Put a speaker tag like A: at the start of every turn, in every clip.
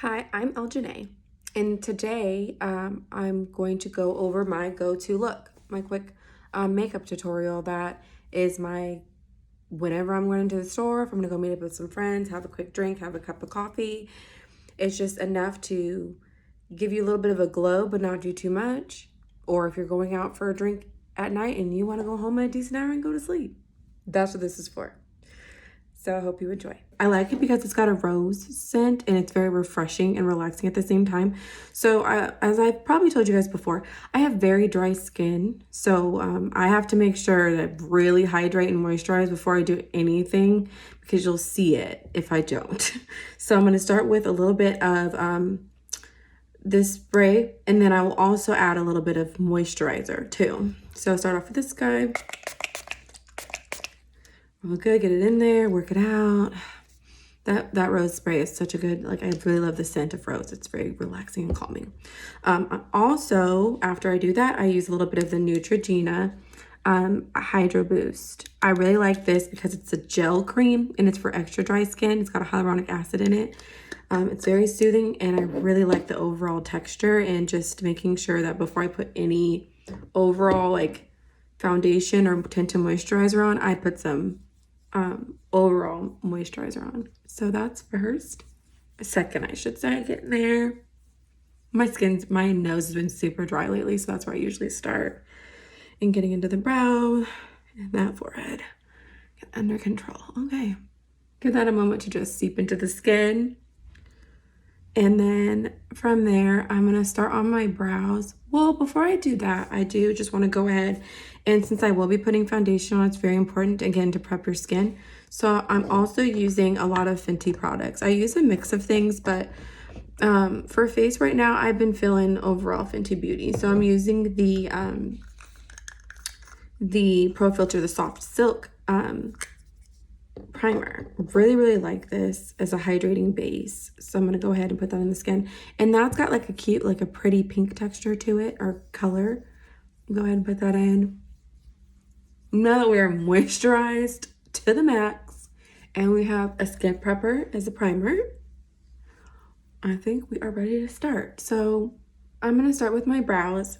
A: Hi, I'm Elle Janee, and today I'm going to go over my go-to look, my quick makeup tutorial that is my whenever I'm going to the store, if I'm gonna go meet up with some friends, have a quick drink, have a cup of coffee. It's just enough to give you a little bit of a glow, but not do too much. Or if you're going out for a drink at night and you want to go home at a decent hour and go to sleep, that's what this is for. So I hope you enjoy. I like it because it's got a rose scent and it's very refreshing and relaxing at the same time. So as I've probably told you guys before, I have very dry skin. So I have to make sure that I really hydrate and moisturize before I do anything because you'll see it if I don't. So I'm going to start with a little bit of this spray, and then I will also add a little bit of moisturizer too. So I'll start off with this guy. Real good, get it in there, work it out. That rose spray is such a good, like, I really love the scent of rose. It's very relaxing and calming. Also, after I do that, I use a little bit of the Neutrogena Hydro Boost. I really like this because it's a gel cream and it's for extra dry skin. It's got a hyaluronic acid in it. It's very soothing, and I really like the overall texture, and just making sure that before I put any overall like foundation or tinted moisturizer on, I put some overall moisturizer on. So that's first. Second, I should say, getting there. My nose has been super dry lately, so that's where I usually start. And getting into the brow and that forehead. Get under control. Okay. Give that a moment to just seep into the skin. And then from there, I'm going to start on my brows. Well, before I do that, I do just want to go ahead, and since I will be putting foundation on, it's very important, again, to prep your skin. So I'm also using a lot of Fenty products. I use a mix of things, but for face right now, I've been feeling overall Fenty Beauty. So I'm using the Pro Filter, the Soft Silk primer. Really like this as a hydrating base, so I'm gonna go ahead and put that on the skin, and that's got like a cute, like a pretty pink texture to it, or color. Go ahead and put that in. Now that we are moisturized to the max and we have a skin prepper as a primer, I think we are ready to start. So I'm gonna start with my brows.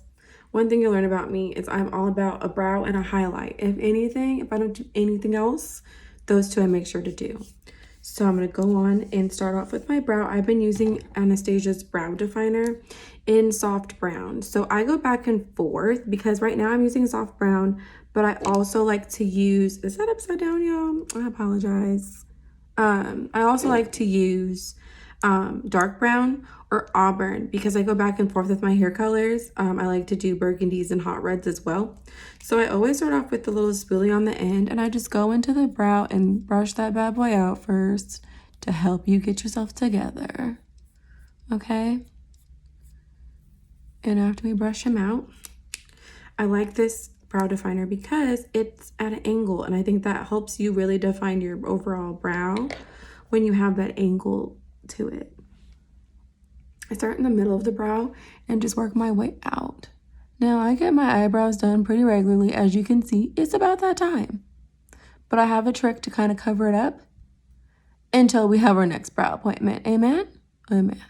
A: One thing you'll learn about me is I'm all about a brow and a highlight. If anything, if I don't do anything else, those two I make sure to do. So I'm going to go on and start off with my brow. I've been using Anastasia's brow definer in soft brown. So I go back and forth because right now I'm using soft brown, but I also like to use, is that upside down, y'all? I apologize. I also like to use dark brown or auburn because I go back and forth with my hair colors. I like to do burgundies and hot reds as well. So I always start off with the little spoolie on the end, and I just go into the brow and brush that bad boy out first to help you get yourself together. Okay? And after we brush them out, I like this brow definer because it's at an angle, and I think that helps you really define your overall brow when you have that angle to it. I start in the middle of the brow and just work my way out. Now, I get my eyebrows done pretty regularly. As you can see, it's about that time. But I have a trick to kind of cover it up until we have our next brow appointment. Amen? Amen.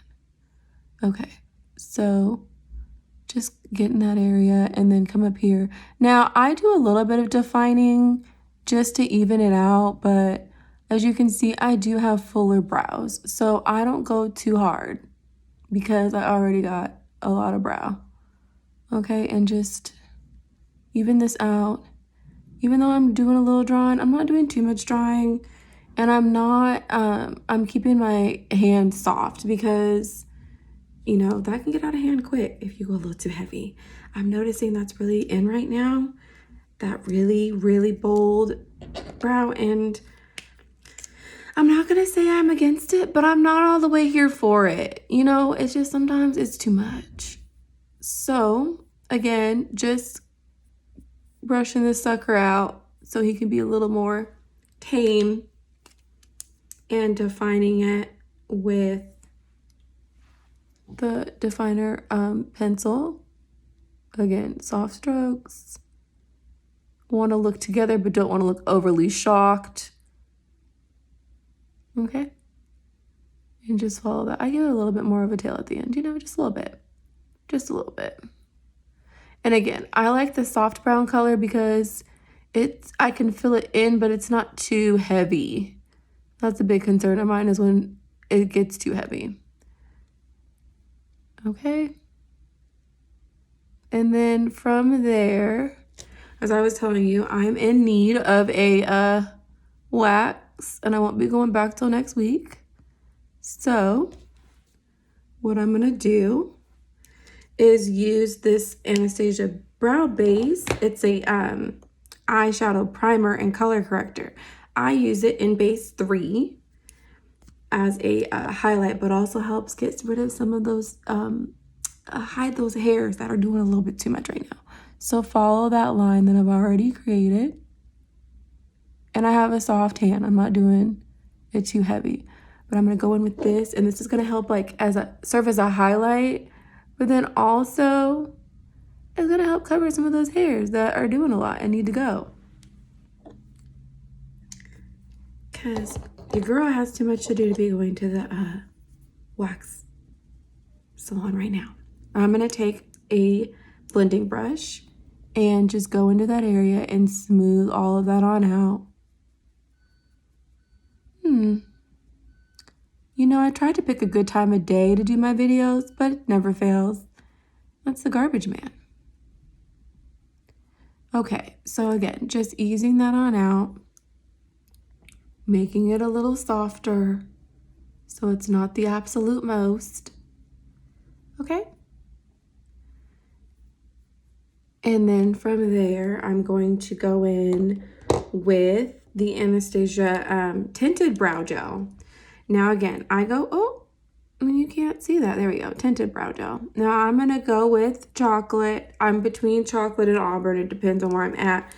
A: Okay, so just get in that area and then come up here. Now, I do a little bit of defining just to even it out, but as you can see, I do have fuller brows. So I don't go too hard because I already got a lot of brow. Okay, and just even this out. Even though I'm doing a little drawing, I'm not doing too much drawing, and I'm keeping my hand soft because, you know, that can get out of hand quick if you go a little too heavy. I'm noticing that's really in right now, that really bold brow, and I'm not gonna say I'm against it, but I'm not all the way here for it. You know, it's just sometimes it's too much. So again, just brushing this sucker out so he can be a little more tame, and defining it with the definer pencil. Again, soft strokes. Want to look together but don't want to look overly shocked. Okay. And just follow that. I give it a little bit more of a tail at the end, you know, just a little bit. Just a little bit. And again, I like the soft brown color because I can fill it in, but it's not too heavy. That's a big concern of mine, is when it gets too heavy. Okay. And then from there, as I was telling you, I'm in need of a wax, and I won't be going back till next week. So what I'm gonna do is use this Anastasia brow base. It's a eyeshadow primer and color corrector. I use it in base 3 as a highlight, but also helps get rid of some of those hide those hairs that are doing a little bit too much right now. So follow that line that I've already created. And I have a soft hand. I'm not doing it too heavy. But I'm going to go in with this. And this is going to help like serve as a highlight. But then also it's going to help cover some of those hairs that are doing a lot and need to go. Because your girl has too much to do to be going to the wax salon right now. I'm going to take a blending brush and just go into that area and smooth all of that on out. You know, I try to pick a good time of day to do my videos, but it never fails. That's the garbage man. Okay, so again, just easing that on out, making it a little softer so it's not the absolute most. Okay? And then from there, I'm going to go in with the Anastasia Tinted Brow Gel. Now again, I go, oh, you can't see that. There we go, Tinted Brow Gel. Now I'm going to go with chocolate. I'm between chocolate and auburn. It depends on where I'm at,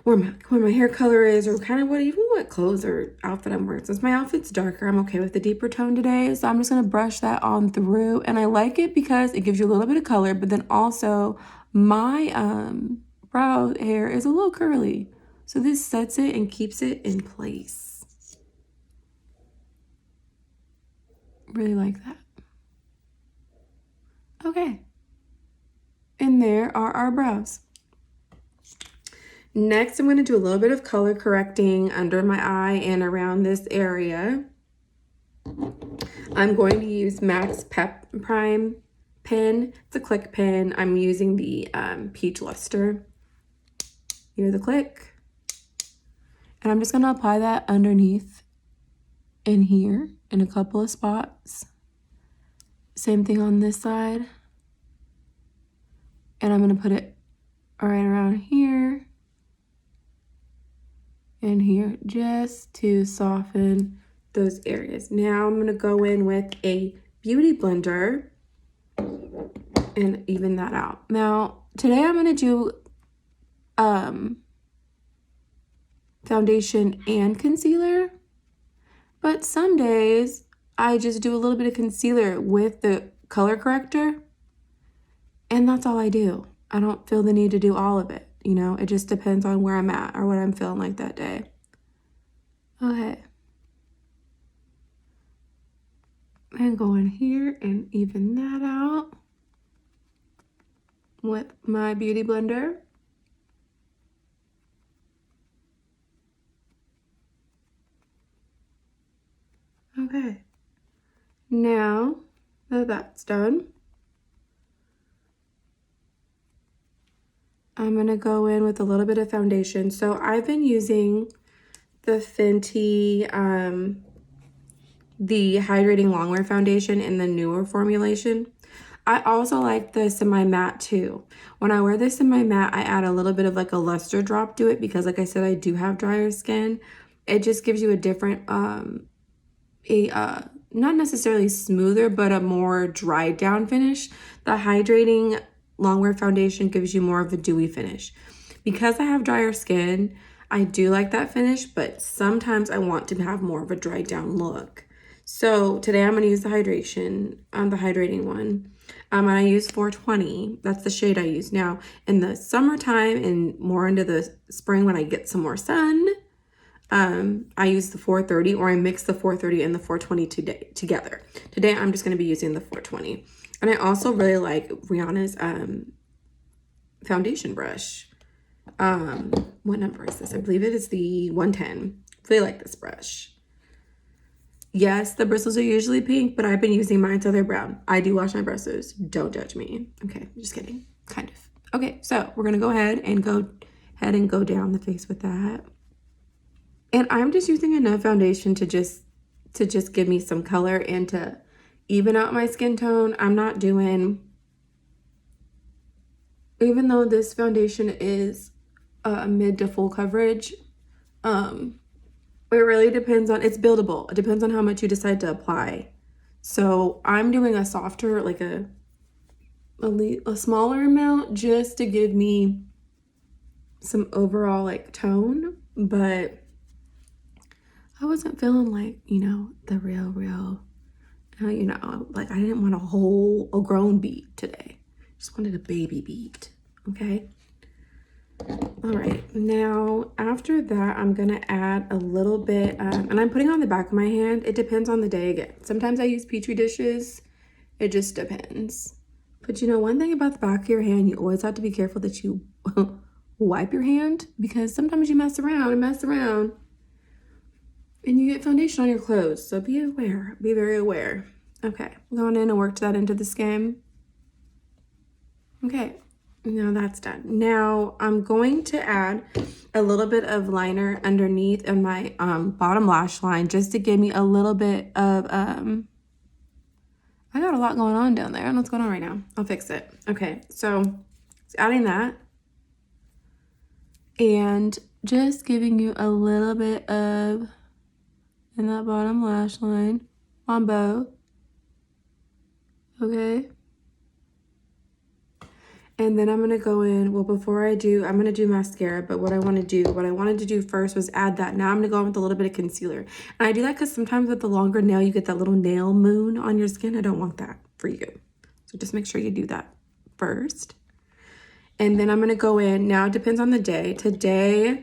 A: where my hair color is, or kind of what clothes or outfit I'm wearing. Since my outfit's darker, I'm okay with the deeper tone today. So I'm just going to brush that on through. And I like it because it gives you a little bit of color, but then also my brow hair is a little curly. So this sets it and keeps it in place. Really like that. Okay. And there are our brows. Next, I'm going to do a little bit of color correcting under my eye and around this area. I'm going to use MAC's Pep Prime pen. It's a click pen. I'm using the Peach Luster. Hear the click. And I'm just going to apply that underneath in here in a couple of spots. Same thing on this side. And I'm going to put it right around here and here just to soften those areas. Now I'm going to go in with a beauty blender and even that out. Now today I'm going to do foundation and concealer, but some days I just do a little bit of concealer with the color corrector, and that's all I do. I don't feel the need to do all of it, you know. It just depends on where I'm at or what I'm feeling like that day. Okay. And go in here and even that out with my beauty blender. Okay. Now that that's done, I'm going to go in with a little bit of foundation. So I've been using the Fenty, the Hydrating Longwear Foundation in the newer formulation. I also like the semi-matte too. When I wear this semi-matte, I add a little bit of like a luster drop to it because like I said, I do have drier skin. It just gives you a different, not necessarily smoother, but a more dried down finish. The Hydrating Longwear Foundation gives you more of a dewy finish. Because I have drier skin, I do like that finish, but sometimes I want to have more of a dried down look. So today I'm going to use the hydrating one. And I use 420. That's the shade I use. Now, in the summertime and more into the spring when I get some more sun, I use the 430, or I mix the 430 and the 420 together. Today, I'm just going to be using the 420. And I also really like Rihanna's foundation brush. What number is this? I believe it is the 110. Really like this brush. Yes, the bristles are usually pink, but I've been using mine so they're brown. I do wash my bristles. Don't judge me. Okay, just kidding. Kind of. Okay, so we're gonna go ahead and go down the face with that. And I'm just using enough foundation to just give me some color and to even out my skin tone. I'm not doing, even though this foundation is mid to full coverage, it really depends on, it's buildable. It depends on how much you decide to apply. So I'm doing a softer, like a smaller amount just to give me some overall like tone, but I wasn't feeling like, you know, the real, you know, like I didn't want a grown beat today. Just wanted a baby beat, okay? All right, now after that, I'm gonna add a little bit, and I'm putting on the back of my hand. It depends on the day again. Sometimes I use Petri dishes. It just depends. But you know, one thing about the back of your hand, you always have to be careful that you wipe your hand, because sometimes you mess around, and you get foundation on your clothes. So be aware, be very aware. Okay, going in and work that into the skin. Okay. Now that's done. Now I'm going to add a little bit of liner underneath of my bottom lash line just to give me a little bit of, I got a lot going on down there. I don't know what's going on right now. I'll fix it. Okay, so adding that and just giving you a little bit of, in that bottom lash line on both. Okay. And then I'm going to go in, well, before I do, I'm going to do mascara, but what I wanted to do first was add that. Now I'm going to go in with a little bit of concealer. And I do that because sometimes with the longer nail, you get that little nail moon on your skin. I don't want that for you. So just make sure you do that first. And then I'm going to go in, now it depends on the day. Today,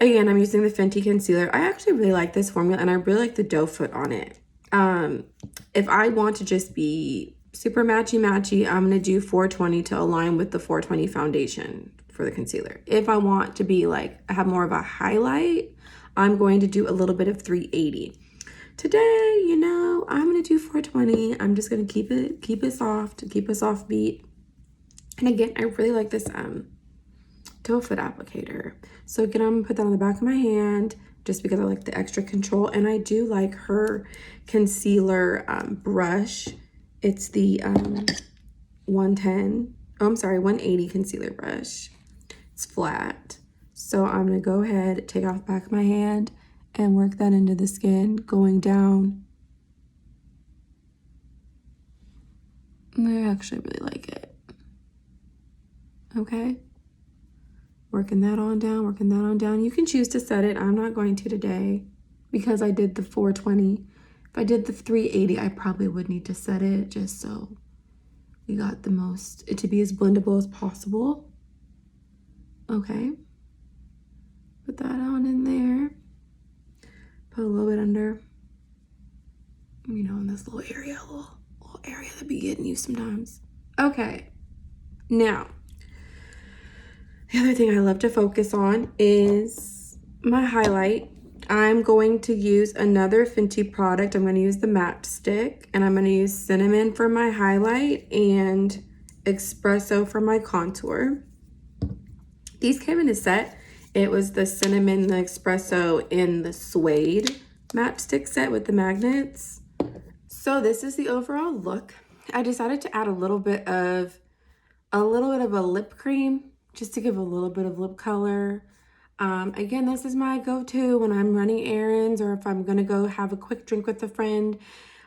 A: again, I'm using the Fenty concealer. I actually really like this formula, and I really like the doe foot on it. If I want to just be super matchy, I'm going to do 420 to align with the 420 foundation for the concealer. If I want to be like, have more of a highlight, I'm going to do a little bit of 380. Today, you know, I'm going to do 420. I'm just going to keep it soft, keep a soft beat. And again, I really like this doe foot applicator. So again, I'm going to put that on the back of my hand just because I like the extra control. And I do like her concealer brush. It's the 180 concealer brush. It's flat. So I'm going to go ahead, take off the back of my hand and work that into the skin, going down. I actually really like it. Okay. Working that on down. You can choose to set it. I'm not going to today because I did the 420. If I did the 380, I probably would need to set it just so we got it to be as blendable as possible. Okay. Put that on in there. Put a little bit under, you know, in this little area, little area that be getting you sometimes. Okay. Now, the other thing I love to focus on is my highlight. I'm going to use another Fenty product. I'm going to use the matte stick, and I'm going to use cinnamon for my highlight and espresso for my contour. These came in a set. It was the cinnamon, the espresso, and the suede matte stick set with the magnets. So this is the overall look. I decided to add a little bit of a lip cream just to give a little bit of lip color. Again, this is my go-to when I'm running errands or if I'm gonna go have a quick drink with a friend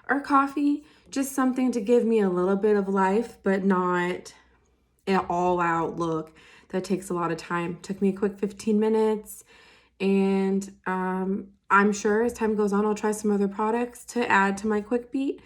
A: or coffee. Just something to give me a little bit of life, but not an all-out look that takes a lot of time. Took me a quick 15 minutes, and I'm sure as time goes on, I'll try some other products to add to my quick beat.